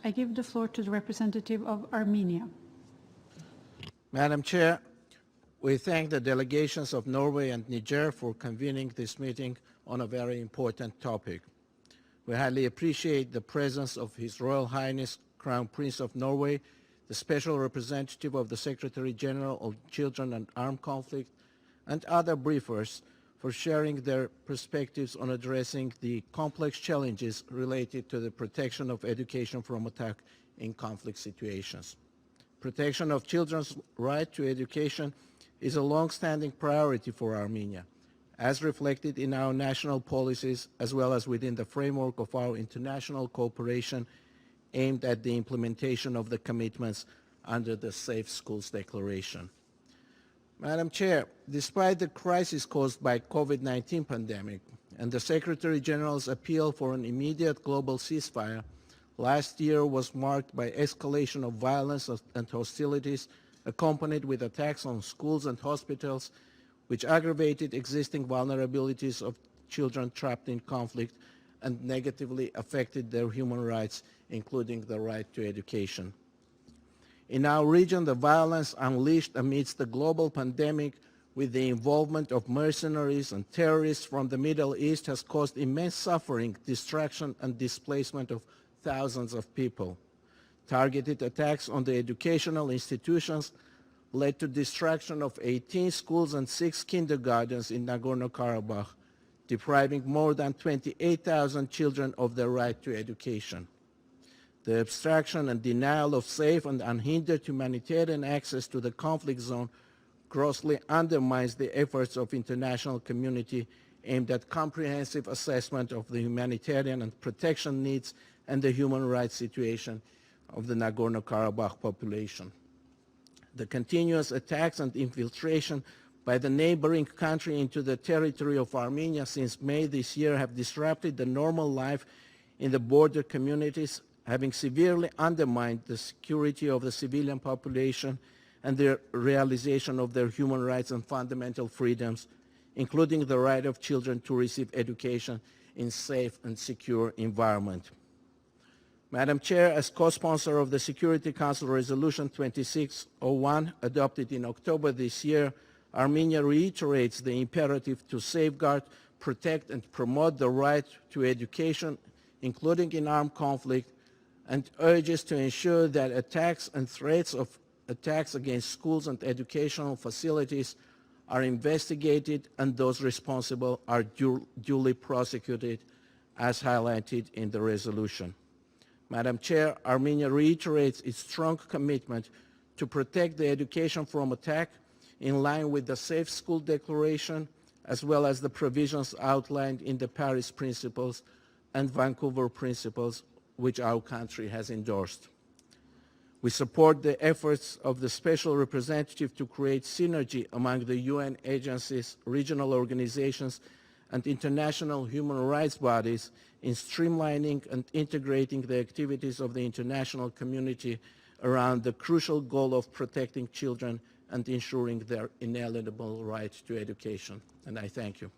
I give the floor to the representative of Armenia. Madam Chair, we thank the delegations of Norway and Niger for convening this meeting on a very important topic. We highly appreciate the presence of His Royal Highness Crown Prince of Norway, the Special Representative of the Secretary General of Children and Armed Conflict, and other briefers for sharing their perspectives on addressing the complex challenges related to the protection of education from attack in conflict situations. Protection of children's right to education is a long-standing priority for Armenia, as reflected in our national policies as well as within the framework of our international cooperation aimed at the implementation of the commitments under the Safe Schools Declaration. Madam Chair, despite the crisis caused by COVID-19 pandemic and the Secretary General's appeal for an immediate global ceasefire, last year was marked by escalation of violence and hostilities accompanied with attacks on schools and hospitals, which aggravated existing vulnerabilities of children trapped in conflict and negatively affected their human rights, including the right to education. In our region, the violence unleashed amidst the global pandemic with the involvement of mercenaries and terrorists from the Middle East has caused immense suffering, destruction, and displacement of thousands of people. Targeted attacks on the educational institutions led to destruction of 18 schools and 6 kindergartens in Nagorno-Karabakh, depriving more than 28,000 children of their right to education. The obstruction and denial of safe and unhindered humanitarian access to the conflict zone grossly undermines the efforts of international community aimed at comprehensive assessment of the humanitarian and protection needs and the human rights situation of the Nagorno-Karabakh population. The continuous attacks and infiltration by the neighboring country into the territory of Armenia since May this year have disrupted the normal life in the border communities, having severely undermined the security of the civilian population and the realization of their human rights and fundamental freedoms, including the right of children to receive education in safe and secure environment. Madam Chair, as co-sponsor of the Security Council Resolution 2601 adopted in October this year, Armenia reiterates the imperative to safeguard, protect, and promote the right to education, including in armed conflict, and urges to ensure that attacks and threats of attacks against schools and educational facilities are investigated and those responsible are duly prosecuted, as highlighted in the resolution. Madam Chair, Armenia reiterates its strong commitment to protect the education from attack in line with the Safe School Declaration, as well as the provisions outlined in the Paris Principles and Vancouver Principles, which our country has endorsed. We support the efforts of the Special Representative to create synergy among the UN agencies, regional organizations, and international human rights bodies in streamlining and integrating the activities of the international community around the crucial goal of protecting children and ensuring their inalienable right to education. And I thank you.